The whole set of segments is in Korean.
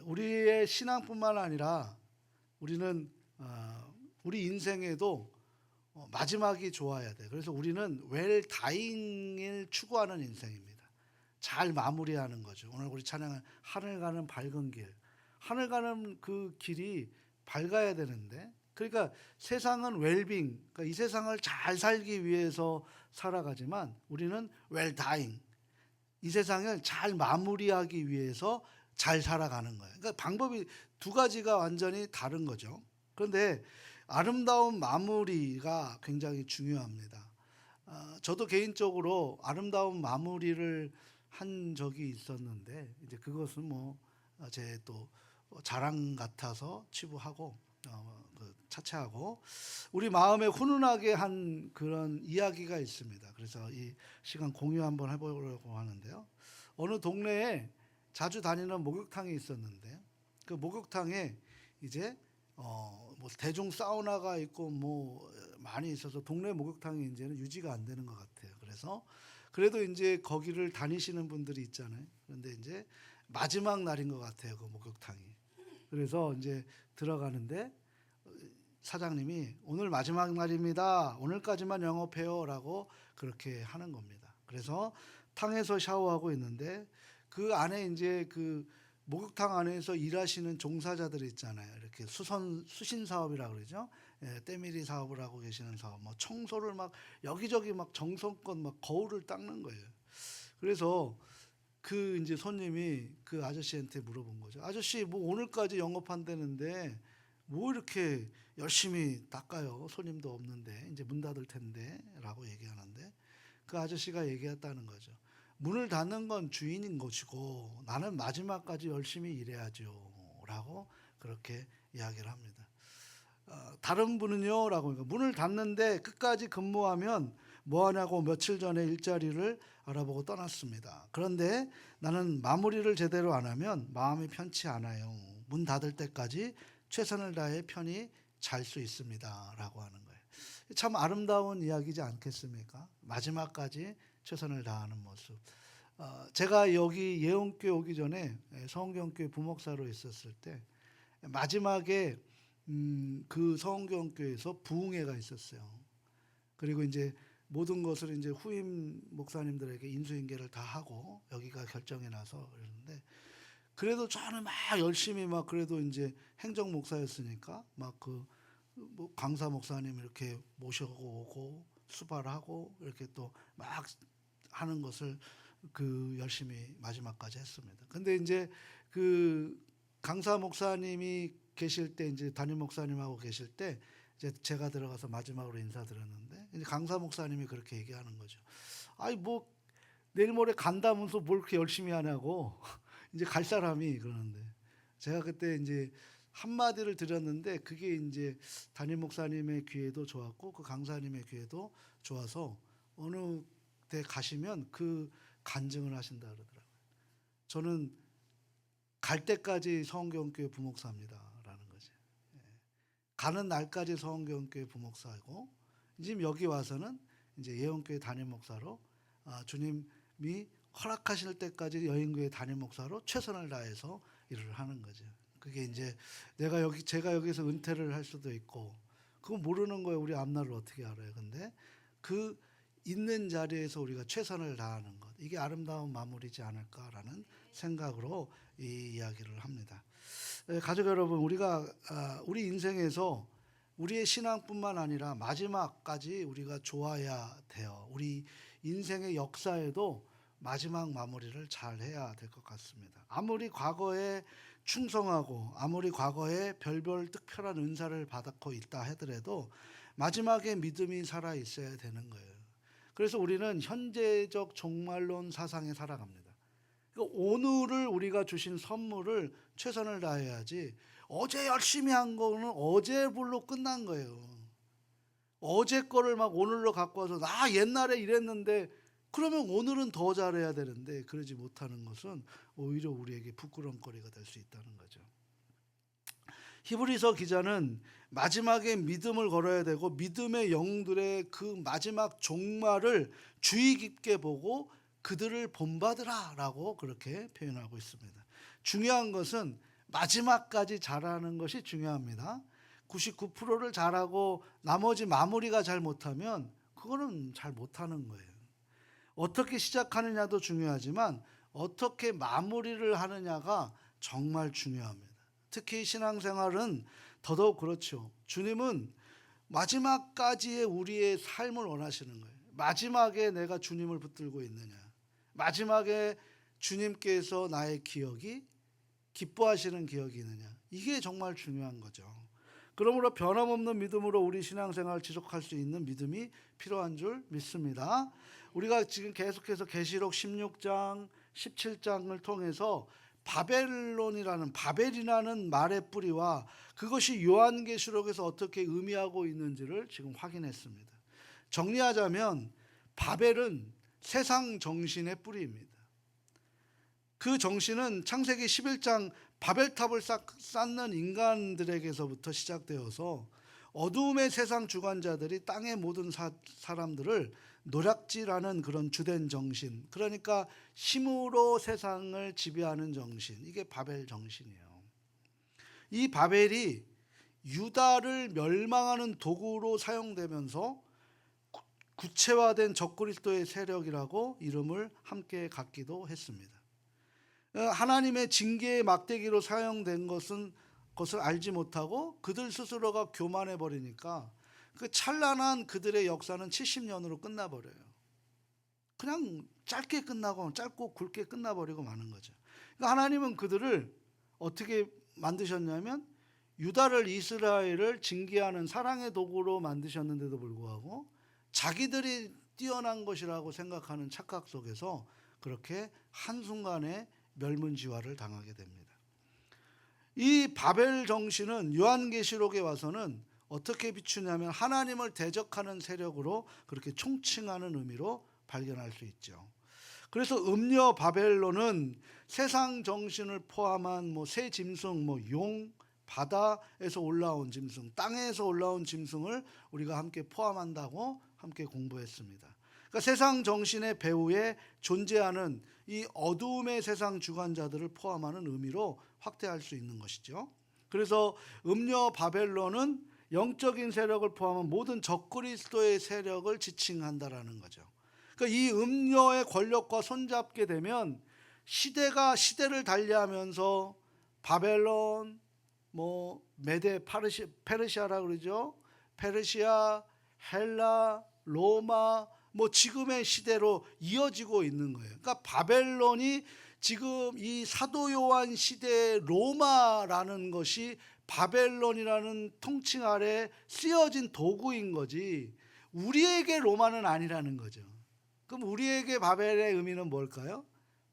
우리의 신앙뿐만 아니라 우리는 우리 인생에도 마지막이 좋아야 돼. 그래서 우리는 웰다잉을 추구하는 인생입니다. 잘 마무리하는 거죠. 오늘 우리 찬양은 하늘 가는 밝은 길. 하늘 가는 그 길이 밝아야 되는데, 그러니까 세상은 웰빙, 그러니까 이 세상을 잘 살기 위해서 살아가지만 우리는 웰다잉, 이 세상을 잘 마무리하기 위해서 잘 살아가는 거예요. 그러니까 방법이 두 가지가 완전히 다른 거죠. 그런데 아름다운 마무리가 굉장히 중요합니다. 저도 개인적으로 아름다운 마무리를 한 적이 있었는데, 이제 그것은 뭐 제 또 자랑 같아서 치부하고 차치하고, 우리 마음에 훈훈하게 한 그런 이야기가 있습니다. 그래서 이 시간 공유 한번 해보려고 하는데요. 어느 동네에 자주 다니는 목욕탕이 있었는데, 그 목욕탕에 이제 뭐 대중 사우나가 있고 뭐 많이 있어서 동네 목욕탕이 이제는 유지가 안 되는 것 같아요. 그래서 그래도 이제 거기를 다니시는 분들이 있잖아요. 그런데 이제 마지막 날인 것 같아요, 그 목욕탕이. 그래서 이제 들어가는데 사장님이 오늘 마지막 날입니다. 오늘까지만 영업해요라고 그렇게 하는 겁니다. 그래서 탕에서 샤워하고 있는데 그 안에 이제 그 목욕탕 안에서 일하시는 종사자들이 있잖아요. 이렇게 수신 사업이라 그러죠. 때밀이 사업을 하고 계시는 사업, 뭐 청소를 막 여기저기 막 정성껏 막 거울을 닦는 거예요. 그래서 그 이제 손님이 그 아저씨한테 물어본 거죠. 아저씨, 뭐 오늘까지 영업한다는데 뭐 이렇게 열심히 닦아요? 손님도 없는데 이제 문 닫을 텐데라고 얘기하는데, 그 아저씨가 얘기했다는 거죠. 문을 닫는 건 주인인 것이고 나는 마지막까지 열심히 일해야죠라고 그렇게 이야기를 합니다. 다른 분은요? 라고. 그러니까 문을 닫는데 끝까지 근무하면 뭐하냐고 며칠 전에 일자리를 알아보고 떠났습니다. 그런데 나는 마무리를 제대로 안 하면 마음이 편치 않아요. 문 닫을 때까지 최선을 다해 편히 잘 수 있습니다. 라고 하는 거예요. 참 아름다운 이야기지 않겠습니까? 마지막까지 최선을 다하는 모습. 제가 여기 예원교회 오기 전에 서원경교회 부목사로 있었을 때 마지막에 그 서원경교회에서 부흥회가 있었어요. 그리고 이제 모든 것을 이제 후임 목사님들에게 인수인계를 다 하고 여기가 결정이 나서 그랬는데, 그래도 저는 막 열심히 막 그래도 이제 행정 목사였으니까 막 그 뭐 강사 목사님 이렇게 모셔오고 수발하고 이렇게 또 막 하는 것을 그 열심히 마지막까지 했습니다. 근데 이제 그 강사 목사님이 계실 때, 이제 담임 목사님하고 계실 때 이제 제가 들어가서 마지막으로 인사드렸는데, 이제 강사 목사님이 그렇게 얘기하는 거죠. 아이 뭐 내일 모레 간다면서 뭘 그렇게 열심히 하냐고 이제 갈 사람이 그러는데, 제가 그때 이제 한마디를 드렸는데 그게 이제 담임 목사님의 귀에도 좋았고 그 강사님의 귀에도 좋아서 어느 때 가시면 그 간증을 하신다 그러더라고요. 저는 갈 때까지 서원경교회 부목사입니다라는 거지. 가는 날까지 서원경교회 부목사이고 지금 여기 와서는 이제 예원교회 담임 목사로 주님이 허락하실 때까지 여인교회 담임 목사로 최선을 다해서 일을 하는 거죠. 그게 이제 제가 여기서 은퇴를 할 수도 있고, 그거 모르는 거예요. 우리 앞날을 어떻게 알아요? 근데 그 있는 자리에서 우리가 최선을 다하는 것, 이게 아름다운 마무리지 않을까라는 생각으로 이 이야기를 합니다. 가족 여러분, 우리가 우리 인생에서 우리의 신앙뿐만 아니라 마지막까지 우리가 좋아야 돼요. 우리 인생의 역사에도 마지막 마무리를 잘 해야 될 것 같습니다. 아무리 과거에 충성하고 아무리 과거에 별별 특별한 은사를 받고 있다 하더라도 마지막에 믿음이 살아 있어야 되는 거예요. 그래서 우리는 현재적 종말론 사상에 살아갑니다. 그러니까 오늘을 우리가 주신 선물을 최선을 다해야지, 어제 열심히 한 거는 어제불로 끝난 거예요. 어제 거를 막 오늘로 갖고 와서 나 옛날에 이랬는데, 그러면 오늘은 더 잘해야 되는데 그러지 못하는 것은 오히려 우리에게 부끄러움거리가 될 수 있다는 거죠. 히브리서 기자는 마지막에 믿음을 걸어야 되고 믿음의 영웅들의 그 마지막 종말을 주의 깊게 보고 그들을 본받으라 라고 그렇게 표현하고 있습니다. 중요한 것은 마지막까지 잘하는 것이 중요합니다. 99%를 잘하고 나머지 마무리가 잘 못하면 그거는 잘 못하는 거예요. 어떻게 시작하느냐도 중요하지만 어떻게 마무리를 하느냐가 정말 중요합니다. 특히 신앙생활은 더더욱 그렇죠. 주님은 마지막까지의 우리의 삶을 원하시는 거예요. 마지막에 내가 주님을 붙들고 있느냐, 마지막에 주님께서 나의 기억이 기뻐하시는 기억이 있느냐, 이게 정말 중요한 거죠. 그러므로 변함없는 믿음으로 우리 신앙생활을 지속할 수 있는 믿음이 필요한 줄 믿습니다. 우리가 지금 계속해서 계시록 16장, 17장을 통해서 바벨이라는 말의 뿌리와 그것이 요한계시록에서 어떻게 의미하고 있는지를 지금 확인했습니다. 정리하자면 바벨은 세상 정신의 뿌리입니다. 그 정신은 창세기 11장 바벨탑을 쌓는 인간들에게서부터 시작되어서 어두움의 세상 주관자들이 땅의 모든 사람들을 노략질하는 그런 주된 정신, 그러니까 힘으로 세상을 지배하는 정신, 이게 바벨 정신이에요. 이 바벨이 유다를 멸망하는 도구로 사용되면서 구체화된 적그리스도의 세력이라고 이름을 함께 갖기도 했습니다. 하나님의 징계의 막대기로 사용된 것을 알지 못하고 그들 스스로가 교만해 버리니까 그 찬란한 그들의 역사는 70년으로 끝나버려요. 그냥 짧게 끝나고 짧고 굵게 끝나버리고 마는 거죠. 그러니까 하나님은 그들을 어떻게 만드셨냐면 유다를, 이스라엘을 징계하는 사랑의 도구로 만드셨는데도 불구하고 자기들이 뛰어난 것이라고 생각하는 착각 속에서 그렇게 한순간에 멸문지화를 당하게 됩니다. 이 바벨 정신은 요한계시록에 와서는 어떻게 비추냐면 하나님을 대적하는 세력으로 그렇게 총칭하는 의미로 발견할 수 있죠. 그래서 음녀 바벨론은 세상 정신을 포함한 새 짐승, 용, 바다에서 올라온 짐승, 땅에서 올라온 짐승을 우리가 함께 포함한다고 함께 공부했습니다. 그러니까 세상 정신의 배후에 존재하는 이 어두움의 세상 주관자들을 포함하는 의미로 확대할 수 있는 것이죠. 그래서 음녀 바벨론은 영적인 세력을 포함한 모든 적그리스도의 세력을 지칭한다라는 거죠. 그러니까 이 음녀의 권력과 손잡게 되면 시대를 달리하면서 바벨론, 메데 페르시아라 그러죠. 페르시아, 헬라, 로마, 지금의 시대로 이어지고 있는 거예요. 그러니까 바벨론이 지금 이 사도 요한 시대의 로마라는 것이 바벨론이라는 통칭 아래 쓰여진 도구인 거지 우리에게 로마는 아니라는 거죠. 그럼 우리에게 바벨의 의미는 뭘까요?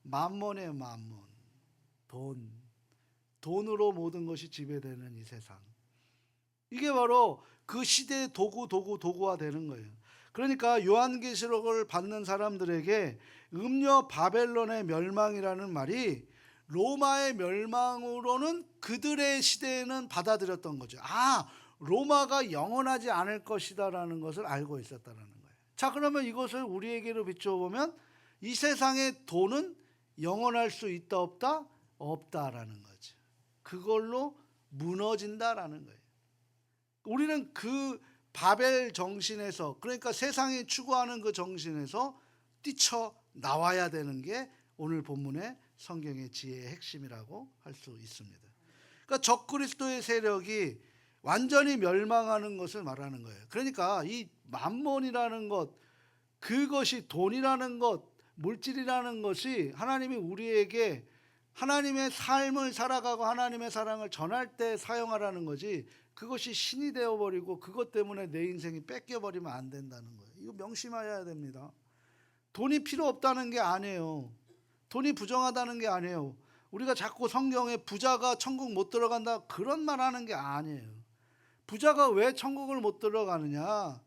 만몬의 만몬, 돈으로 모든 것이 지배되는 이 세상. 이게 바로 그 시대의 도구화 되는 거예요. 그러니까 요한계시록을 받는 사람들에게 음녀 바벨론의 멸망이라는 말이 로마의 멸망으로는 그들의 시대에는 받아들였던 거죠. 로마가 영원하지 않을 것이다라는 것을 알고 있었다는 거예요. 자, 그러면 이것을 우리에게로 비춰보면 이 세상의 돈은 영원할 수 있다 없다? 없다라는 거죠. 그걸로 무너진다라는 거예요. 우리는 그 바벨 정신에서, 그러니까 세상이 추구하는 그 정신에서 뛰쳐나와야 되는 게 오늘 본문의 성경의 지혜의 핵심이라고 할 수 있습니다. 그러니까 적그리스도의 세력이 완전히 멸망하는 것을 말하는 거예요. 그러니까 이 만몬이라는 것, 그것이 돈이라는 것, 물질이라는 것이 하나님이 우리에게 하나님의 삶을 살아가고 하나님의 사랑을 전할 때 사용하라는 거지, 그것이 신이 되어버리고 그것 때문에 내 인생이 뺏겨버리면 안 된다는 거예요. 이거 명심해야 됩니다. 돈이 필요 없다는 게 아니에요. 돈이 부정하다는 게 아니에요. 우리가 자꾸 성경에 부자가 천국 못 들어간다 그런 말 하는 게 아니에요. 부자가 왜 천국을 못 들어가느냐?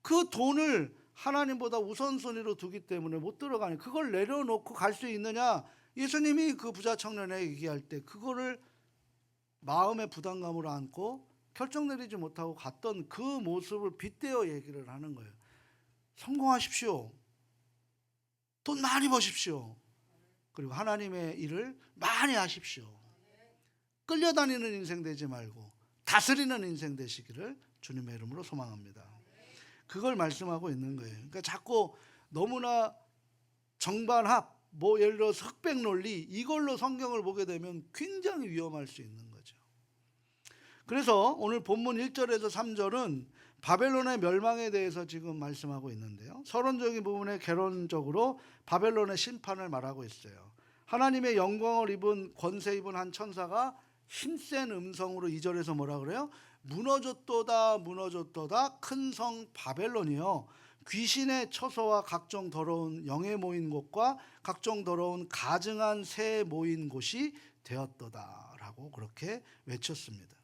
그 돈을 하나님보다 우선순위로 두기 때문에 못 들어가니, 그걸 내려놓고 갈 수 있느냐? 예수님이 그 부자 청년에게 얘기할 때 그거를 마음의 부담감으로 안고 결정 내리지 못하고 갔던 그 모습을 빗대어 얘기를 하는 거예요. 성공하십시오. 돈 많이 버십시오. 그리고 하나님의 일을 많이 하십시오. 끌려다니는 인생 되지 말고 다스리는 인생 되시기를 주님의 이름으로 소망합니다. 그걸 말씀하고 있는 거예요. 그러니까 자꾸 너무나 정반합, 뭐 예를 들어서 흑백 논리 이걸로 성경을 보게 되면 굉장히 위험할 수 있는 거죠. 그래서 오늘 본문 1절에서 3절은 바벨론의 멸망에 대해서 지금 말씀하고 있는데요. 서론적인 부분에 개론적으로 바벨론의 심판을 말하고 있어요. 하나님의 영광을 입은 권세 입은 한 천사가 힘센 음성으로 2절에서 뭐라 그래요? 무너졌도다 무너졌도다 큰 성 바벨론이요 귀신의 처소와 각종 더러운 영에 모인 곳과 각종 더러운 가증한 새 모인 곳이 되었도다 라고 그렇게 외쳤습니다.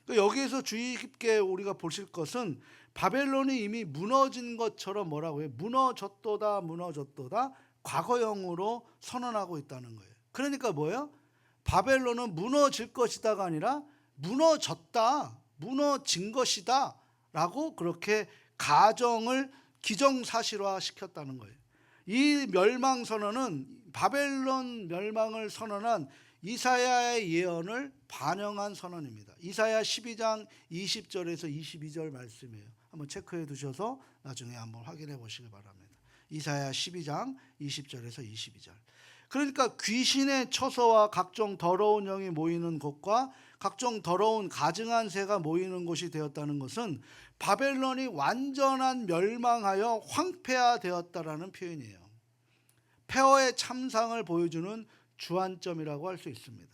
여기에서 주의 깊게 우리가 보실 것은 바벨론이 이미 무너진 것처럼 뭐라고 해요? 무너졌도다 무너졌도다 과거형으로 선언하고 있다는 거예요. 그러니까 뭐예요? 바벨론은 무너질 것이다가 아니라 무너졌다 무너진 것이다 라고 그렇게 가정을 기정사실화 시켰다는 거예요. 이 멸망 선언은 바벨론 멸망을 선언한 이사야의 예언을 반영한 선언입니다. 이사야 12장 20절에서 22절 말씀이에요. 한번 체크해 두셔서 나중에 한번 확인해 보시기 바랍니다. 이사야 12장 20절에서 22절. 그러니까 귀신의 처소와 각종 더러운 영이 모이는 곳과 각종 더러운 가증한 새가 모이는 곳이 되었다는 것은 바벨론이 완전한 멸망하여 황폐화되었다라는 표현이에요. 폐허의 참상을 보여주는 주안점이라고 할 수 있습니다.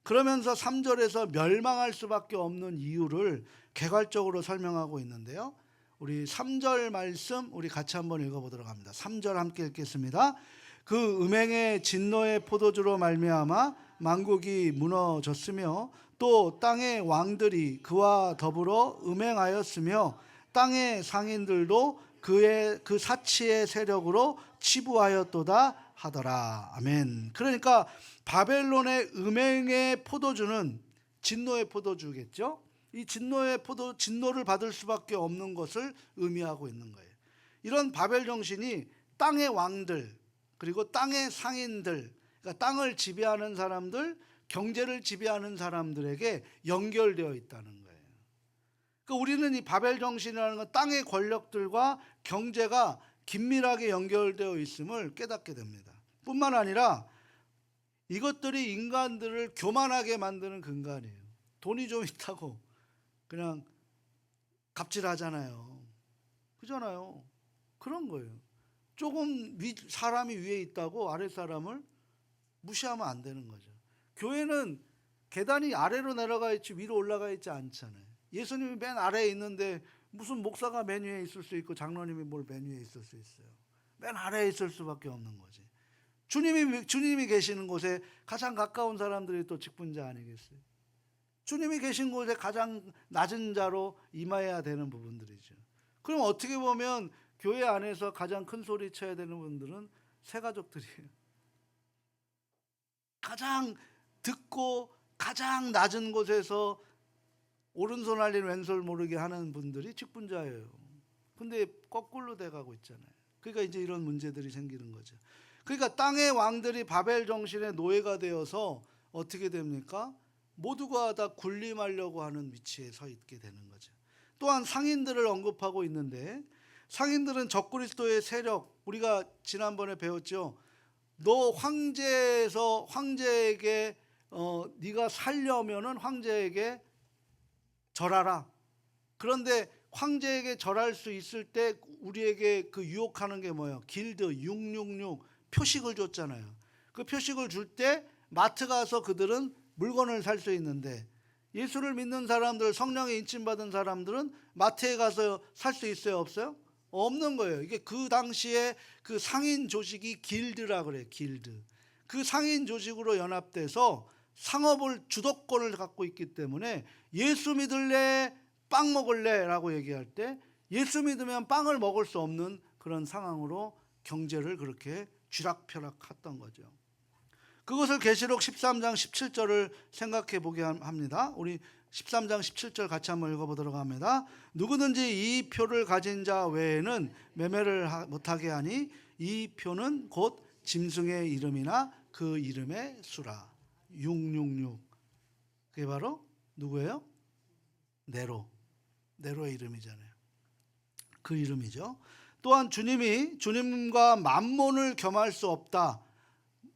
그러면서 3절에서 멸망할 수밖에 없는 이유를 개괄적으로 설명하고 있는데요. 우리 3절 말씀 우리 같이 한번 읽어보도록 합니다. 3절 함께 읽겠습니다. 그 음행의 진노의 포도주로 말미암아 만국이 무너졌으며 또 땅의 왕들이 그와 더불어 음행하였으며 땅의 상인들도 그 사치의 세력으로 치부하였도다 하더라. 아멘. 그러니까 바벨론의 음행의 포도주는 진노의 포도주겠죠. 이 진노를 받을 수밖에 없는 것을 의미하고 있는 거예요. 이런 바벨 정신이 땅의 왕들 그리고 땅의 상인들, 그러니까 땅을 지배하는 사람들, 경제를 지배하는 사람들에게 연결되어 있다는 거예요. 그러니까 우리는 이 바벨 정신이라는 건 땅의 권력들과 경제가 긴밀하게 연결되어 있음을 깨닫게 됩니다. 뿐만 아니라 이것들이 인간들을 교만하게 만드는 근간이에요. 돈이 좀 있다고 그냥 갑질하잖아요. 그잖아요. 그런 거예요. 조금 사람이 위에 있다고 아래 사람을 무시하면 안 되는 거죠. 교회는 계단이 아래로 내려가 있지 위로 올라가 있지 않잖아요. 예수님이 맨 아래에 있는데 무슨 목사가 맨 위에 있을 수 있고 장로님이 뭘 맨 위에 있을 수 있어요. 맨 아래에 있을 수밖에 없는 거지. 주님이 계시는 곳에 가장 가까운 사람들이 또 직분자 아니겠어요? 주님이 계신 곳에 가장 낮은 자로 임해야 되는 부분들이죠. 그럼 어떻게 보면 교회 안에서 가장 큰 소리 쳐야 되는 분들은 새 가족들이에요. 가장 듣고 가장 낮은 곳에서 오른손 알린 왼손 모르게 하는 분들이 직분자예요. 근데 거꾸로 돼가고 있잖아요. 그러니까 이제 이런 문제들이 생기는 거죠. 그러니까 땅의 왕들이 바벨 정신의 노예가 되어서 어떻게 됩니까? 모두가 다 군림하려고 하는 위치에 서 있게 되는 거죠. 또한 상인들을 언급하고 있는데 상인들은 적그리스도의 세력, 우리가 지난번에 배웠죠. 너 황제에게 네가 살려면은 황제에게 절하라. 그런데 황제에게 절할 수 있을 때 우리에게 그 유혹하는 게 뭐예요? 길드 666 표식을 줬잖아요. 그 표식을 줄 때 마트 가서 그들은 물건을 살 수 있는데 예수를 믿는 사람들, 성령에 인침받은 사람들은 마트에 가서 살 수 있어요? 없어요? 없는 거예요. 이게 그 당시에 그 상인 조직이 길드라 그래요. 길드. 그 상인 조직으로 연합돼서 상업을 주도권을 갖고 있기 때문에 예수 믿을래 빵 먹을래 라고 얘기할 때 예수 믿으면 빵을 먹을 수 없는 그런 상황으로 경제를 그렇게 쥐락펴락했던 거죠. 그것을 계시록 13장 17절을 생각해 보게 합니다. 우리 13장 17절 같이 한번 읽어보도록 합니다. 누구든지 이 표를 가진 자 외에는 매매를 못하게 하니 이 표는 곧 짐승의 이름이나 그 이름의 수라. 666. 그게 바로 누구예요? 네로의 이름이잖아요. 그 이름이죠. 또한 주님이 주님과 만몬을 겸할 수 없다,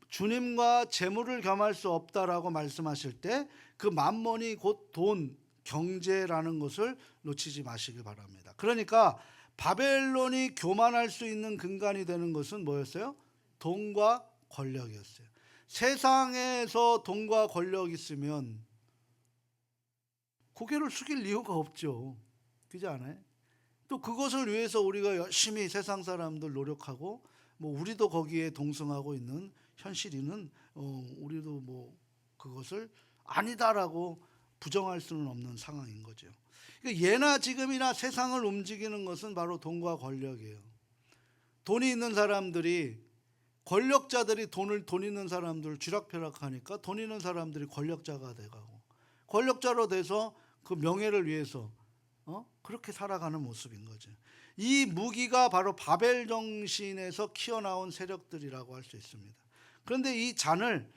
주님과 재물을 겸할 수 없다라고 말씀하실 때 그 만몬이 곧 돈, 경제라는 것을 놓치지 마시기 바랍니다. 그러니까 바벨론이 교만할 수 있는 근간이 되는 것은 뭐였어요? 돈과 권력이었어요. 세상에서 돈과 권력이 있으면 고개를 숙일 이유가 없죠. 그렇지 않아요? 또 그것을 위해서 우리가 열심히 세상 사람들 노력하고 뭐 우리도 거기에 동승하고 있는 현실이는 우리도 뭐 그것을 아니다라고 부정할 수는 없는 상황인 거죠. 그러니까 예나 지금이나 세상을 움직이는 것은 바로 돈과 권력이에요. 돈이 있는 사람들이, 권력자들이 돈 있는 사람들 쥐락펴락하니까 돈 있는 사람들이 권력자가 돼가고, 권력자로 돼서 그 명예를 위해서 그렇게 살아가는 모습인 거죠. 이 무기가 바로 바벨 정신에서 키어나온 세력들이라고 할 수 있습니다. 그런데 이 잔을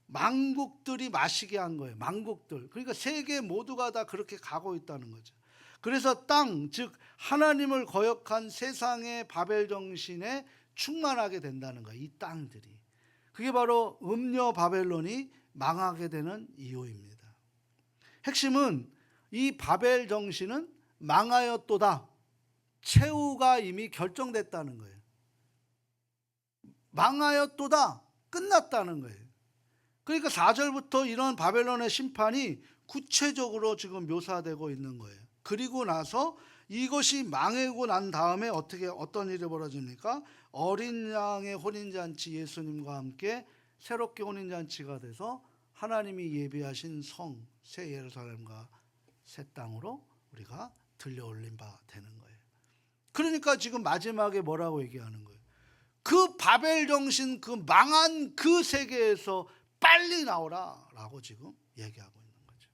만국들이 마시게 한 거예요. 만국들. 그러니까 세계 모두가 다 그렇게 가고 있다는 거죠. 그래서 땅, 즉 하나님을 거역한 세상의 바벨 정신에 충만하게 된다는 거예요. 이 땅들이. 그게 바로 음녀 바벨론이 망하게 되는 이유입니다. 핵심은 이 바벨 정신은 망하였도다, 최후가 이미 결정됐다는 거예요. 망하였도다, 끝났다는 거예요. 그러니까 4절부터 이런 바벨론의 심판이 구체적으로 지금 묘사되고 있는 거예요. 그리고 나서 이것이 망하고 난 다음에 어떤 일이 벌어집니까? 어린 양의 혼인잔치, 예수님과 함께 새롭게 혼인잔치가 돼서 하나님이 예비하신 성, 새 예루살렘과 새 땅으로 우리가 들려올린 바 되는 거예요. 그러니까 지금 마지막에 뭐라고 얘기하는 거예요? 그 바벨 정신, 그 망한 그 세계에서 빨리 나오라 라고 지금 얘기하고 있는 거죠.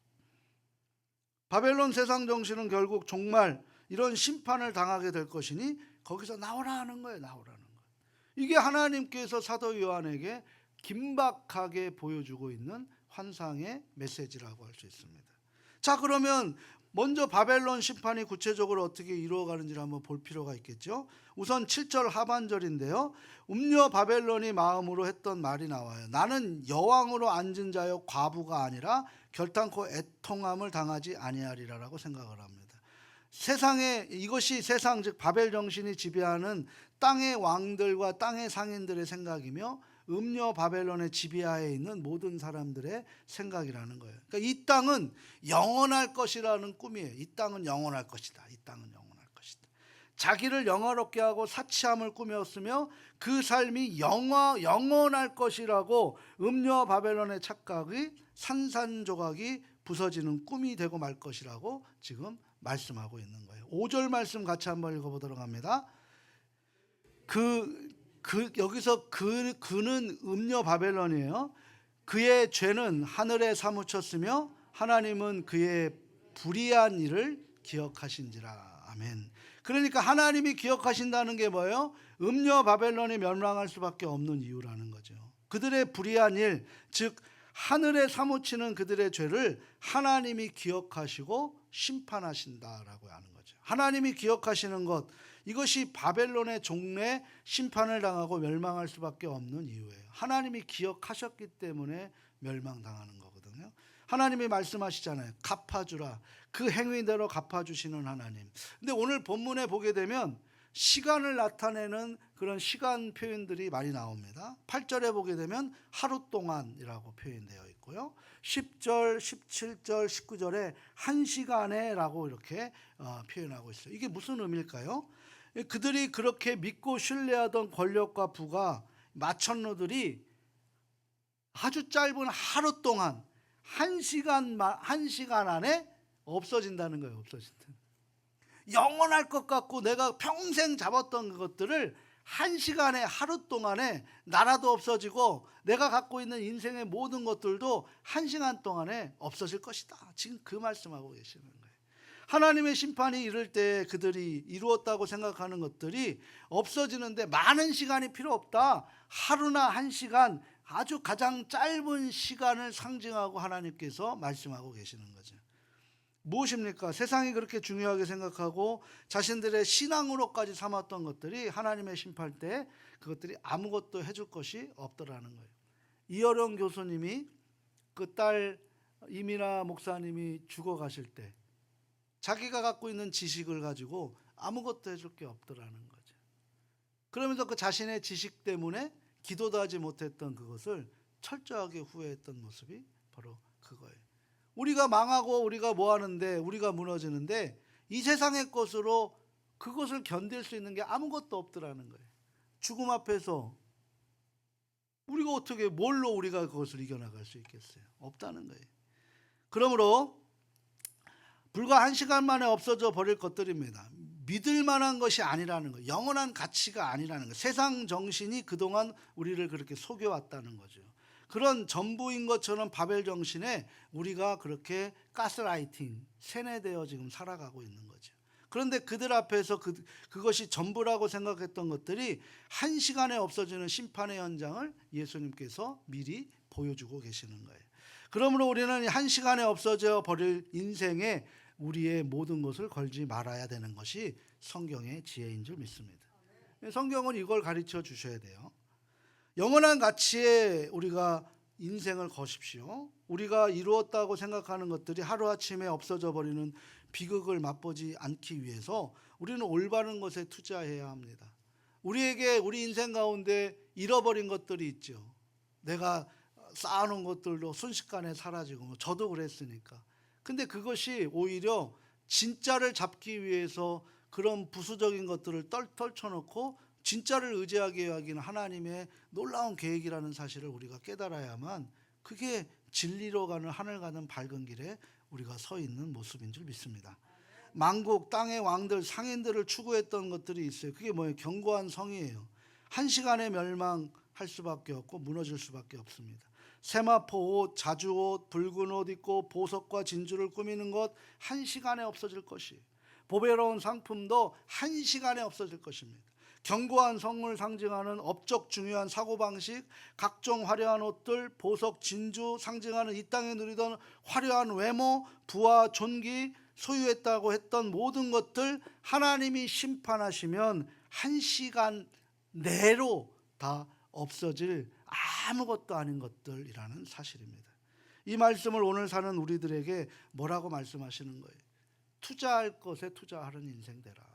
바벨론 세상 정신은 결국 정말 이런 심판을 당하게 될 것이니 거기서 나오라 하는 거예요. 나오라는 거예요. 이게 하나님께서 사도 요한에게 긴박하게 보여주고 있는 환상의 메시지라고 할 수 있습니다. 자, 그러면 먼저 바벨론 심판이 구체적으로 어떻게 이루어가는지를 한번 볼 필요가 있겠죠. 우선 7절 하반절인데요. 음녀 바벨론이 마음으로 했던 말이 나와요. 나는 여왕으로 앉은 자여 과부가 아니라 결탄코 애통함을 당하지 아니하리라라고 생각을 합니다. 이것이 세상, 즉 바벨 정신이 지배하는 땅의 왕들과 땅의 상인들의 생각이며 음녀 바벨론의 지배하에 있는 모든 사람들의 생각이라는 거예요. 그러니까 이 땅은 영원할 것이라는 꿈이에요. 이 땅은 영원할 것이다. 이 땅은 영원할 것이다. 자기를 영화롭게 하고 사치함을 꾸몄으며 그 삶이 영원할 것이라고 음녀 바벨론의 착각이 산산조각이 부서지는 꿈이 되고 말 것이라고 지금 말씀하고 있는 거예요. 5절 말씀 같이 한번 읽어보도록 합니다. 여기서 그는 음녀 바벨론이에요. 그의 죄는 하늘에 사무쳤으며 하나님은 그의 불의한 일을 기억하신지라. 아멘. 그러니까 하나님이 기억하신다는 게 뭐예요? 음녀 바벨론이 멸망할 수밖에 없는 이유라는 거죠. 그들의 불의한 일, 즉 하늘에 사무치는 그들의 죄를 하나님이 기억하시고 심판하신다라고 하는 거죠. 하나님이 기억하시는 것, 이것이 바벨론의 종래 심판을 당하고 멸망할 수밖에 없는 이유예요. 하나님이 기억하셨기 때문에 멸망당하는 거거든요. 하나님이 말씀하시잖아요. 갚아주라. 그 행위대로 갚아주시는 하나님. 근데 오늘 본문에 보게 되면 시간을 나타내는 그런 시간 표현들이 많이 나옵니다. 8절에 보게 되면 하루 동안이라고 표현되어 있고요. 10절, 17절, 19절에 한 시간에 라고 이렇게 표현하고 있어요. 이게 무슨 의미일까요? 그들이 그렇게 믿고 신뢰하던 권력과 부가, 마천루들이 아주 짧은 하루 동안 한 시간 안에 없어진다는 거예요. 없어진다. 영원할 것 같고 내가 평생 잡았던 것들을 한 시간에, 하루 동안에 나라도 없어지고 내가 갖고 있는 인생의 모든 것들도 한 시간 동안에 없어질 것이다. 지금 그 말씀하고 계시는 거예요. 하나님의 심판이 이를 때 그들이 이루었다고 생각하는 것들이 없어지는데 많은 시간이 필요 없다. 하루나 한 시간, 아주 가장 짧은 시간을 상징하고 하나님께서 말씀하고 계시는 거죠. 무엇입니까? 세상이 그렇게 중요하게 생각하고 자신들의 신앙으로까지 삼았던 것들이 하나님의 심판 때 그것들이 아무것도 해줄 것이 없더라는 거예요. 이어령 교수님이 그 딸 이민아 목사님이 죽어가실 때 자기가 갖고 있는 지식을 가지고 아무것도 해줄 게 없더라는 거죠. 그러면서 그 자신의 지식 때문에 기도도 하지 못했던 그것을 철저하게 후회했던 모습이 바로 그거예요. 우리가 망하고 우리가 뭐 하는데, 우리가 무너지는데 이 세상의 것으로 그것을 견딜 수 있는 게 아무것도 없더라는 거예요. 죽음 앞에서 우리가 어떻게, 뭘로 우리가 그것을 이겨나갈 수 있겠어요? 없다는 거예요. 그러므로 불과 1시간 만에 없어져 버릴 것들입니다. 믿을 만한 것이 아니라는 거예요. 영원한 가치가 아니라는 거예요. 세상 정신이 그동안 우리를 그렇게 속여왔다는 거죠. 그런 전부인 것처럼 바벨 정신에 우리가 그렇게 가스라이팅, 세뇌되어 지금 살아가고 있는 거죠. 그런데 그들 앞에서 그것이 전부라고 생각했던 것들이 1시간에 없어지는 심판의 현장을 예수님께서 미리 보여주고 계시는 거예요. 그러므로 우리는 1시간에 없어져 버릴 인생에 우리의 모든 것을 걸지 말아야 되는 것이 성경의 지혜인 줄 믿습니다. 성경은 이걸 가르쳐 주셔야 돼요. 영원한 가치에 우리가 인생을 거십시오. 우리가 이루었다고 생각하는 것들이 하루아침에 없어져 버리는 비극을 맛보지 않기 위해서 우리는 올바른 것에 투자해야 합니다. 우리에게 우리 인생 가운데 잃어버린 것들이 있죠. 내가 쌓아놓은 것들도 순식간에 사라지고, 저도 그랬으니까. 근데 그것이 오히려 진짜를 잡기 위해서 그런 부수적인 것들을 떨쳐놓고 진짜를 의지하게 하기는 하나님의 놀라운 계획이라는 사실을 우리가 깨달아야만 그게 진리로 가는, 하늘 가는 밝은 길에 우리가 서 있는 모습인 줄 믿습니다. 만국 땅의 왕들, 상인들을 추구했던 것들이 있어요. 그게 뭐예요? 견고한 성이에요. 1시간에 멸망할 수밖에 없고 무너질 수밖에 없습니다. 세마포 옷, 자주옷, 붉은 옷 입고 보석과 진주를 꾸미는 것 1시간에 없어질 것이에요. 보배로운 상품도 1시간에 없어질 것입니다. 견고한 성을 상징하는 업적 중요한 사고방식, 각종 화려한 옷들, 보석, 진주 상징하는 이 땅에 누리던 화려한 외모, 부와 존귀, 소유했다고 했던 모든 것들 하나님이 심판하시면 1시간 내로 다 없어질 아무것도 아닌 것들이라는 사실입니다. 이 말씀을 오늘 사는 우리들에게 뭐라고 말씀하시는 거예요? 투자할 것에 투자하는 인생 되라.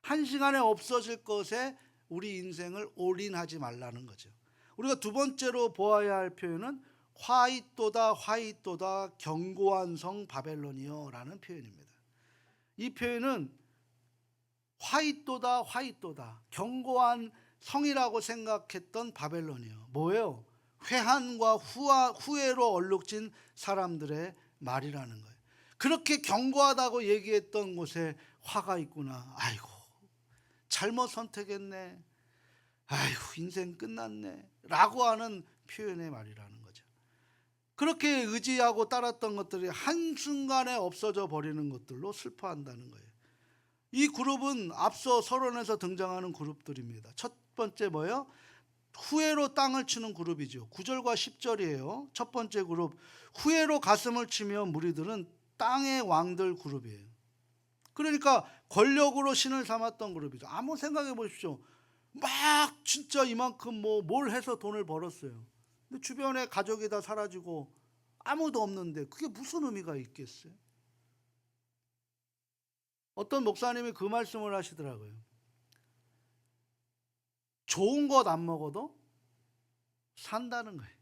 1시간에 없어질 것에 우리 인생을 올인하지 말라는 거죠. 우리가 두 번째로 보아야 할 표현은 화잇도다 화잇도다 견고한 성 바벨론이여 라는 표현입니다. 이 표현은 화잇도다 화잇도다, 견고한 성이라고 생각했던 바벨론이요. 뭐예요? 회한과 후회로 얼룩진 사람들의 말이라는 거예요. 그렇게 견고하다고 얘기했던 곳에 화가 있구나. 아이고, 잘못 선택했네. 아이고, 인생 끝났네. 라고 하는 표현의 말이라는 거죠. 그렇게 의지하고 따랐던 것들이 한순간에 없어져 버리는 것들로 슬퍼한다는 거예요. 이 그룹은 앞서 서론에서 등장하는 그룹들입니다. 첫 번째 뭐예요? 후회로 땅을 치는 그룹이죠. 9절과 10절이에요. 첫 번째 그룹, 후회로 가슴을 치며 무리들은 땅의 왕들 그룹이에요. 그러니까 권력으로 신을 삼았던 그룹이죠. 한번 생각해 보십시오. 막 진짜 이만큼 뭘 해서 돈을 벌었어요. 근데 주변에 가족이 다 사라지고 아무도 없는데 그게 무슨 의미가 있겠어요? 어떤 목사님이 그 말씀을 하시더라고요. 좋은 것 안 먹어도 산다는 거예요.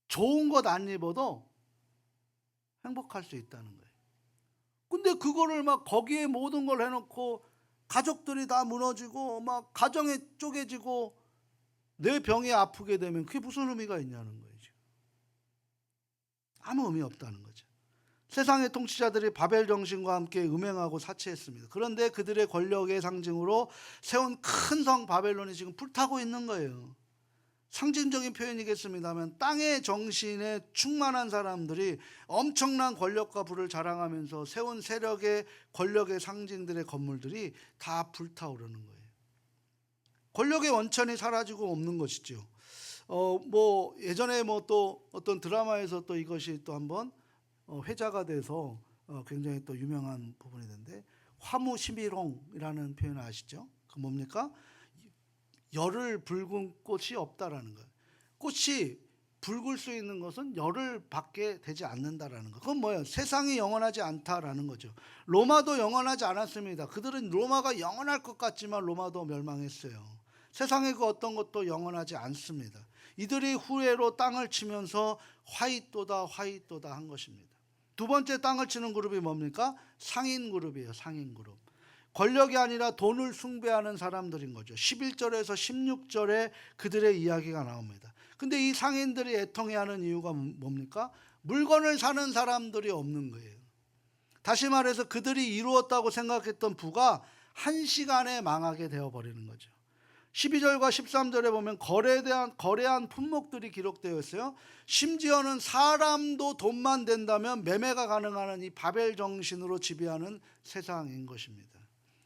좋은 것 안 입어도 행복할 수 있다는 거예요. 근데 그거를 막 거기에 모든 걸 해놓고 가족들이 다 무너지고 막 가정이 쪼개지고 내 병이 아프게 되면 그게 무슨 의미가 있냐는 거예요. 지금. 아무 의미 없다는 거죠. 세상의 통치자들이 바벨 정신과 함께 음행하고 사치했습니다. 그런데 그들의 권력의 상징으로 세운 큰 성 바벨론이 지금 불타고 있는 거예요. 상징적인 표현이겠습니다만 땅의 정신에 충만한 사람들이 엄청난 권력과 부를 자랑하면서 세운 세력의 권력의 상징들의 건물들이 다 불타오르는 거예요. 권력의 원천이 사라지고 없는 것이죠. 뭐 예전에 뭐 또 어떤 드라마에서 또 이것이 또 한번 회자가 돼서 굉장히 또 유명한 부분이 있는데, 화무시비롱이라는 표현을 아시죠? 그 뭡니까? 열을 붉은 꽃이 없다라는 거예요. 꽃이 붉을 수 있는 것은 열을 받게 되지 않는다라는 거. 그건 뭐예요? 세상이 영원하지 않다라는 거죠. 로마도 영원하지 않았습니다. 그들은 로마가 영원할 것 같지만 로마도 멸망했어요. 세상의 그 어떤 것도 영원하지 않습니다. 이들이 후회로 땅을 치면서 화이또다 화이또다 한 것입니다. 두 번째 땅을 치는 그룹이 뭡니까? 상인 그룹이에요. 상인 그룹. 권력이 아니라 돈을 숭배하는 사람들인 거죠. 11절에서 16절에 그들의 이야기가 나옵니다. 근데 이 상인들이 애통해하는 이유가 뭡니까? 물건을 사는 사람들이 없는 거예요. 다시 말해서 그들이 이루었다고 생각했던 부가 한시간에 망하게 되어버리는 거죠. 12절과 13절에 보면 거래한 품목들이 기록되어 있어요. 심지어는 사람도 돈만 된다면 매매가 가능한 이 바벨 정신으로 지배하는 세상인 것입니다.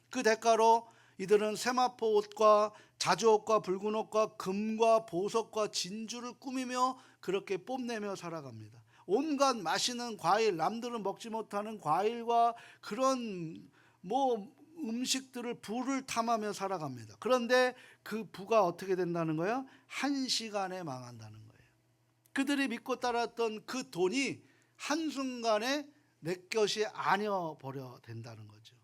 그 대가로 이들은 세마포 옷과 자주옷과 붉은 옷과 금과 보석과 진주를 꾸미며 그렇게 뽐내며 살아갑니다. 온갖 맛있는 과일, 남들은 먹지 못하는 과일과 그런 뭐 음식들을 부를 탐하며 살아갑니다. 그런데 그 부가 어떻게 된다는 거예요? 한시간에 망한다는 거예요. 그들이 믿고 따랐던 그 돈이 한순간에 내 것이 아니어 버려 된다는 거죠.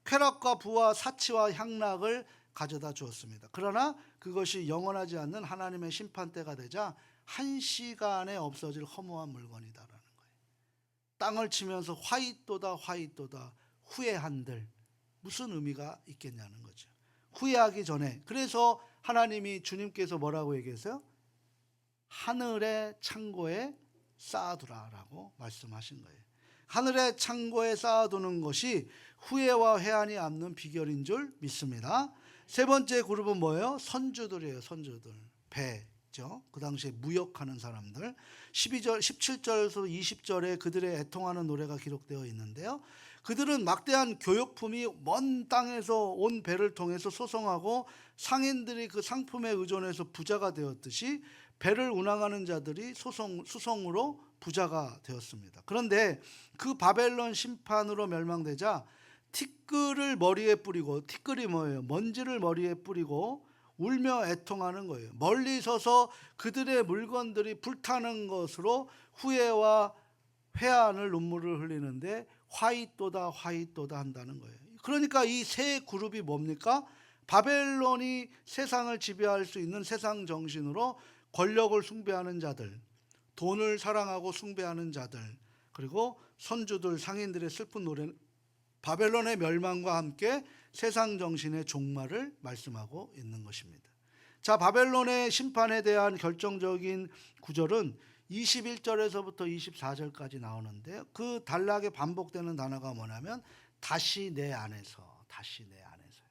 쾌락과 부와 사치와 향락을 가져다 주었습니다. 그러나 그것이 영원하지 않는 하나님의 심판대가 되자 한시간에 없어질 허무한 물건이다라는 거예요. 땅을 치면서 화이또다 화이또다 후회한들, 무슨 의미가 있겠냐는 거죠. 후회하기 전에. 그래서 하나님이, 주님께서 뭐라고 얘기했어요? 하늘의 창고에 쌓아두라라고 말씀하신 거예요. 하늘의 창고에 쌓아두는 것이 후회와 회한이 없는 비결인 줄 믿습니다. 세 번째 그룹은 뭐예요? 선주들이에요. 선주들. 배죠. 그 당시에 무역하는 사람들. 17절에서 20절에 그들의 애통하는 노래가 기록되어 있는데요. 그들은 막대한 교역품이 먼 땅에서 온 배를 통해서 소송하고 상인들이 그 상품에 의존해서 부자가 되었듯이 배를 운항하는 자들이 수송으로 부자가 되었습니다. 그런데 그 바벨론 심판으로 멸망되자 티끌을 머리에 뿌리고, 티끌이 뭐예요? 먼지를 머리에 뿌리고 울며 애통하는 거예요. 멀리 서서 그들의 물건들이 불타는 것으로 후회와 회한을 눈물을 흘리는데 화이또다 화이또다 한다는 거예요. 그러니까 이 세 그룹이 뭡니까? 바벨론이 세상을 지배할 수 있는 세상 정신으로 권력을 숭배하는 자들, 돈을 사랑하고 숭배하는 자들, 그리고 선주들, 상인들의 슬픈 노래는 바벨론의 멸망과 함께 세상 정신의 종말을 말씀하고 있는 것입니다. 자, 바벨론의 심판에 대한 결정적인 구절은 21절에서부터 24절까지 나오는데, 그 단락에 반복되는 단어가 뭐냐면 다시 내 안에서, 다시 내 안에서.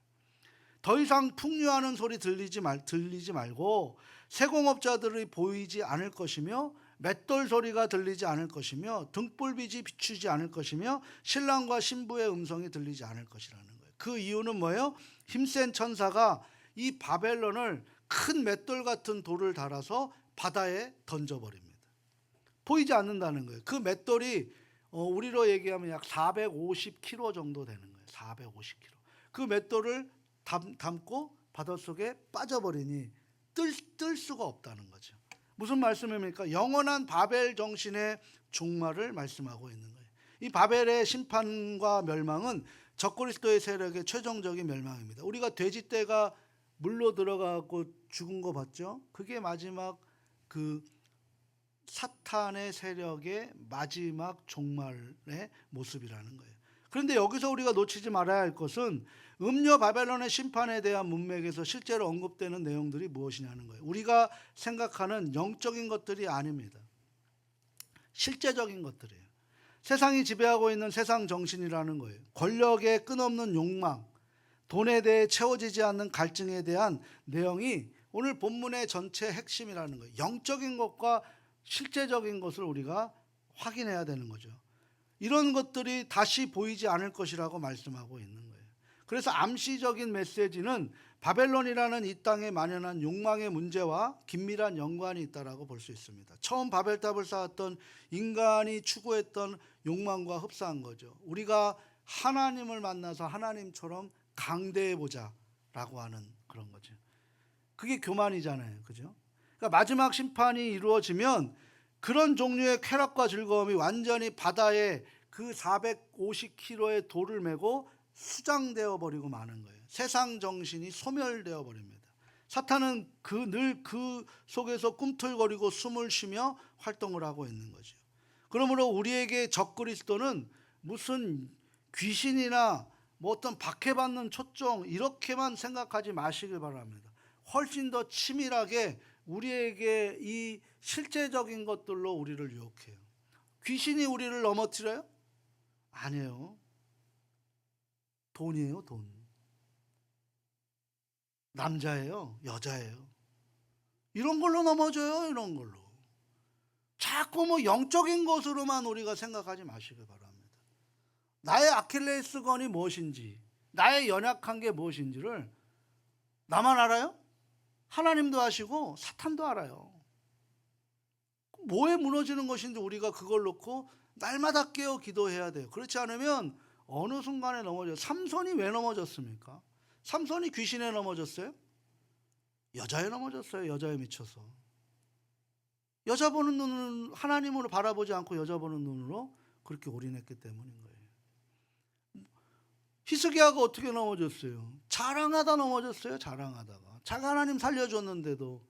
더 이상 풍류하는 소리 들리지 말고 세공업자들이 보이지 않을 것이며 맷돌 소리가 들리지 않을 것이며 등불빛이 비추지 않을 것이며 신랑과 신부의 음성이 들리지 않을 것이라는 거예요. 그 이유는 뭐예요? 힘센 천사가 이 바벨론을 큰 맷돌 같은 돌을 달아서 바다에 던져버립니다. 보이지 않는다는 거예요. 그 맷돌이 우리로 얘기하면 약 450kg 정도 되는 거예요. 450kg. 그 맷돌을 담고 바닷속에 빠져버리니 뜰 수가 없다는 거죠. 무슨 말씀입니까? 영원한 바벨 정신의 종말을 말씀하고 있는 거예요. 이 바벨의 심판과 멸망은 적그리스도의 세력의 최종적인 멸망입니다. 우리가 돼지떼가 물로 들어가고 죽은 거 봤죠? 그게 마지막 그 사탄의 세력의 마지막 종말의 모습이라는 거예요. 그런데 여기서 우리가 놓치지 말아야 할 것은 음료 바벨론의 심판에 대한 문맥에서 실제로 언급되는 내용들이 무엇이냐는 거예요. 우리가 생각하는 영적인 것들이 아닙니다. 실제적인 것들이에요. 세상이 지배하고 있는 세상 정신이라는 거예요. 권력의 끝없는 욕망, 돈에 대해 채워지지 않는 갈증에 대한 내용이 오늘 본문의 전체 핵심이라는 거예요. 영적인 것과 실제적인 것을 우리가 확인해야 되는 거죠. 이런 것들이 다시 보이지 않을 것이라고 말씀하고 있는 거예요. 그래서 암시적인 메시지는 바벨론이라는 이 땅에 만연한 욕망의 문제와 긴밀한 연관이 있다라고 볼 수 있습니다. 처음 바벨탑을 쌓았던 인간이 추구했던 욕망과 흡사한 거죠. 우리가 하나님을 만나서 하나님처럼 강대해 보자라고 하는 그런 거죠. 그게 교만이잖아요. 그죠? 그러니까 마지막 심판이 이루어지면 그런 종류의 쾌락과 즐거움이 완전히 바다에 그 450kg의 돌을 메고 수장되어 버리고 마는 거예요. 세상 정신이 소멸되어 버립니다. 사탄은 늘 그 속에서 꿈틀거리고 숨을 쉬며 활동을 하고 있는 거죠. 그러므로 우리에게 적그리스도는 무슨 귀신이나 뭐 어떤 박해받는 초종 이렇게만 생각하지 마시길 바랍니다. 훨씬 더 치밀하게 우리에게 이 실제적인 것들로 우리를 유혹해요. 귀신이 우리를 넘어뜨려요? 아니에요. 돈이에요, 돈. 남자예요, 여자예요. 이런 걸로 넘어져요, 이런 걸로. 자꾸 뭐 영적인 것으로만 우리가 생각하지 마시길 바랍니다. 나의 아킬레스건이 무엇인지, 나의 연약한 게 무엇인지를 나만 알아요? 하나님도 아시고 사탄도 알아요. 뭐에 무너지는 것인지 우리가 그걸 놓고 날마다 깨어 기도해야 돼요. 그렇지 않으면 어느 순간에 넘어져요. 삼손이 왜 넘어졌습니까? 삼손이 귀신에 넘어졌어요? 여자에 넘어졌어요. 여자에 미쳐서. 여자 보는 눈은 하나님으로 바라보지 않고 여자 보는 눈으로 그렇게 올인했기 때문인 거예요. 히스기야가 어떻게 넘어졌어요? 자랑하다 넘어졌어요. 자랑하다가. 자기 하나님 살려줬는데도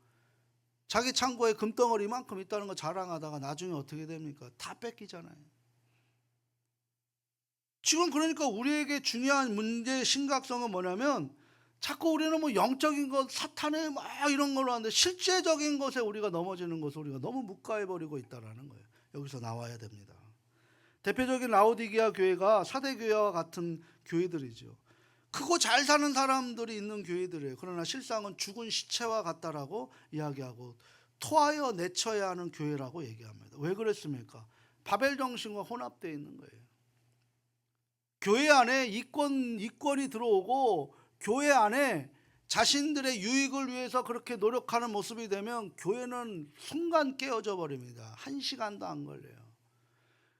자기 창고에 금덩어리만큼 있다는 거 자랑하다가 나중에 어떻게 됩니까? 다 뺏기잖아요. 지금 그러니까 우리에게 중요한 문제의 심각성은 뭐냐면 자꾸 우리는 뭐 영적인 것, 사탄의 막 이런 걸로 하는데 실제적인 것에 우리가 넘어지는 것을 우리가 너무 묵과해버리고 있다는 거예요. 여기서 나와야 됩니다. 대표적인 라오디게아 교회가 사대교회와 같은 교회들이죠. 크고 잘 사는 사람들이 있는 교회들이에요. 그러나 실상은 죽은 시체와 같다라고 이야기하고 토하여 내쳐야 하는 교회라고 얘기합니다. 왜 그랬습니까? 바벨 정신과 혼합되어 있는 거예요. 교회 안에 이권이 들어오고 교회 안에 자신들의 유익을 위해서 그렇게 노력하는 모습이 되면 교회는 순간 깨어져 버립니다. 1시간도 안 걸려요.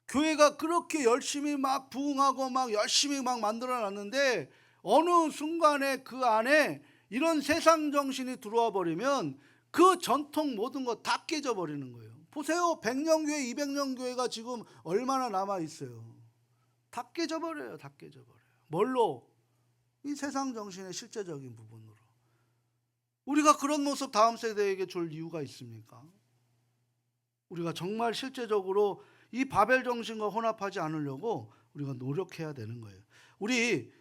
교회가 그렇게 열심히 막 부흥하고 막 열심히 막 만들어 놨는데 어느 순간에 그 안에 이런 세상 정신이 들어와 버리면 그 전통 모든 거 다 깨져 버리는 거예요. 보세요. 100년 교회, 200년 교회가 지금 얼마나 남아 있어요. 다 깨져 버려요. 다 깨져 버려요. 뭘로? 이 세상 정신의 실제적인 부분으로. 우리가 그런 모습 다음 세대에게 줄 이유가 있습니까? 우리가 정말 실제적으로 이 바벨 정신과 혼합하지 않으려고 우리가 노력해야 되는 거예요. 우리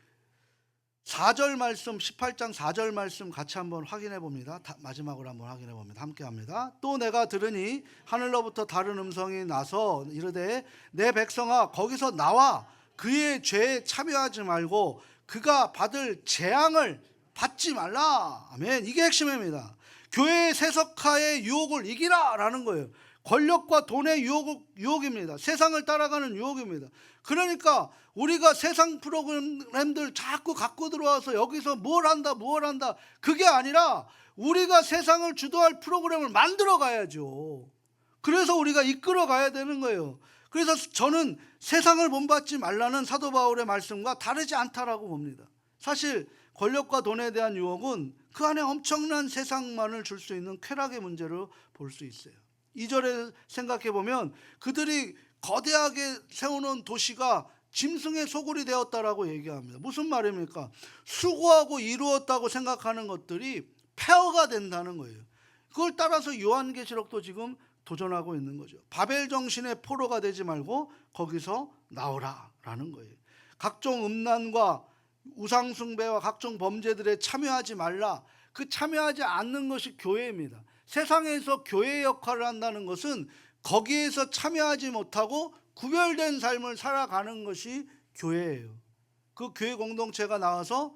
4절 말씀, 18장 4절 말씀 같이 한번 확인해 봅니다. 마지막으로 한번 확인해 봅니다. 함께 합니다. 또 내가 들으니 하늘로부터 다른 음성이 나서 이르되 내 백성아 거기서 나와 그의 죄에 참여하지 말고 그가 받을 재앙을 받지 말라. 아멘. 이게 핵심입니다. 교회의 세속화의 유혹을 이기라 라는 거예요. 권력과 돈의 유혹입니다. 세상을 따라가는 유혹입니다. 그러니까 우리가 세상 프로그램들 자꾸 갖고 들어와서 여기서 뭘 한다 그게 아니라 우리가 세상을 주도할 프로그램을 만들어 가야죠. 그래서 우리가 이끌어 가야 되는 거예요. 그래서 저는 세상을 본받지 말라는 사도 바울의 말씀과 다르지 않다라고 봅니다. 사실 권력과 돈에 대한 유혹은 그 안에 엄청난 세상만을 줄 수 있는 쾌락의 문제로 볼 수 있어요. 2절에 생각해 보면 그들이 거대하게 세우는 도시가 짐승의 소굴이 되었다라고 얘기합니다. 무슨 말입니까? 수고하고 이루었다고 생각하는 것들이 폐허가 된다는 거예요. 그걸 따라서 요한계시록도 지금 도전하고 있는 거죠. 바벨 정신의 포로가 되지 말고 거기서 나오라 라는 거예요. 각종 음란과 우상숭배와 각종 범죄들에 참여하지 말라. 그 참여하지 않는 것이 교회입니다. 세상에서 교회 역할을 한다는 것은 거기에서 참여하지 못하고 구별된 삶을 살아가는 것이 교회예요. 그 교회 공동체가 나와서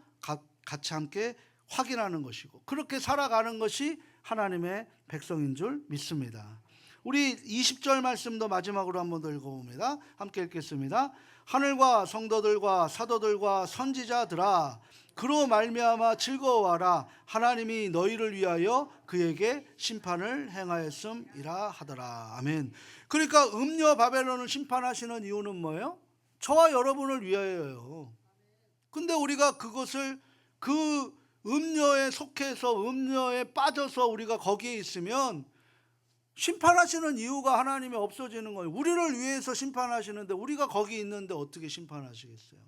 같이 함께 확인하는 것이고 그렇게 살아가는 것이 하나님의 백성인 줄 믿습니다. 우리 20절 말씀도 마지막으로 한번 더 읽어봅니다. 함께 읽겠습니다. 하늘과 성도들과 사도들과 선지자들아 그로 말미암아 즐거워하라. 하나님이 너희를 위하여 그에게 심판을 행하였음이라 하더라. 아멘. 그러니까 음녀 바벨론을 심판하시는 이유는 뭐예요? 저와 여러분을 위하여요. 근데 우리가 그것을 그 음녀에 속해서 음녀에 빠져서 우리가 거기에 있으면 심판하시는 이유가 하나님이 없어지는 거예요. 우리를 위해서 심판하시는데 우리가 거기 있는데 어떻게 심판하시겠어요?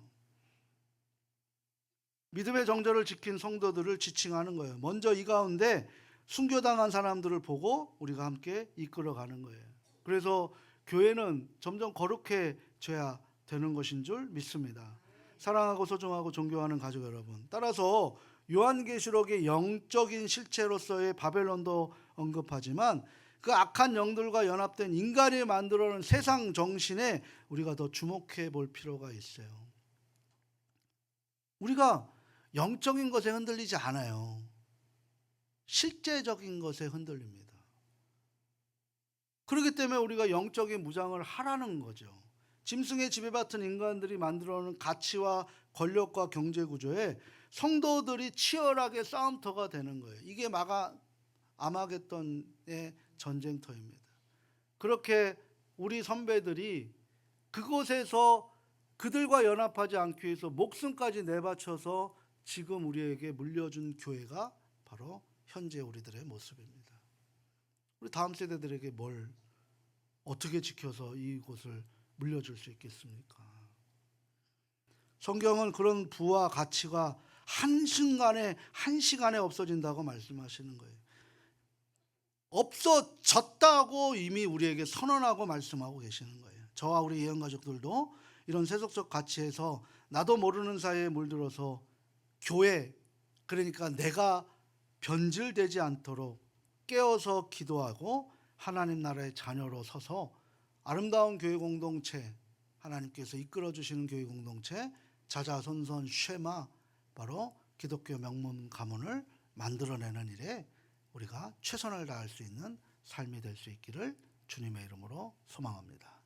믿음의 정절을 지킨 성도들을 지칭하는 거예요. 먼저 이 가운데 순교당한 사람들을 보고 우리가 함께 이끌어가는 거예요. 그래서 교회는 점점 거룩해져야 되는 것인 줄 믿습니다. 사랑하고 소중하고 존경하는 가족 여러분, 따라서 요한계시록의 영적인 실체로서의 바벨론도 언급하지만 그 악한 영들과 연합된 인간이 만들어낸 세상 정신에 우리가 더 주목해 볼 필요가 있어요. 우리가 영적인 것에 흔들리지 않아요. 실제적인 것에 흔들립니다. 그렇기 때문에 우리가 영적인 무장을 하라는 거죠. 짐승의 지배받은 인간들이 만들어놓은 가치와 권력과 경제 구조에 성도들이 치열하게 싸움터가 되는 거예요. 이게 아마겟돈의 전쟁터입니다. 그렇게 우리 선배들이 그곳에서 그들과 연합하지 않기 위해서 목숨까지 내바쳐서 지금 우리에게 물려준 교회가 바로 현재 우리들의 모습입니다. 우리 다음 세대들에게 뭘 어떻게 지켜서 이곳을 물려줄 수 있겠습니까? 성경은 그런 부와 가치가 한순간에 없어진다고 말씀하시는 거예요. 없어졌다고 이미 우리에게 선언하고 말씀하고 계시는 거예요. 저와 우리 예언가족들도 이런 세속적 가치에서 나도 모르는 사이에 물들어서 교회, 그러니까 내가 변질되지 않도록 깨어서 기도하고 하나님 나라의 자녀로 서서 아름다운 교회 공동체, 하나님께서 이끌어 주시는 교회 공동체 자자손손 쉐마, 바로 기독교 명문 가문을 만들어내는 일에 우리가 최선을 다할 수 있는 삶이 될 수 있기를 주님의 이름으로 소망합니다.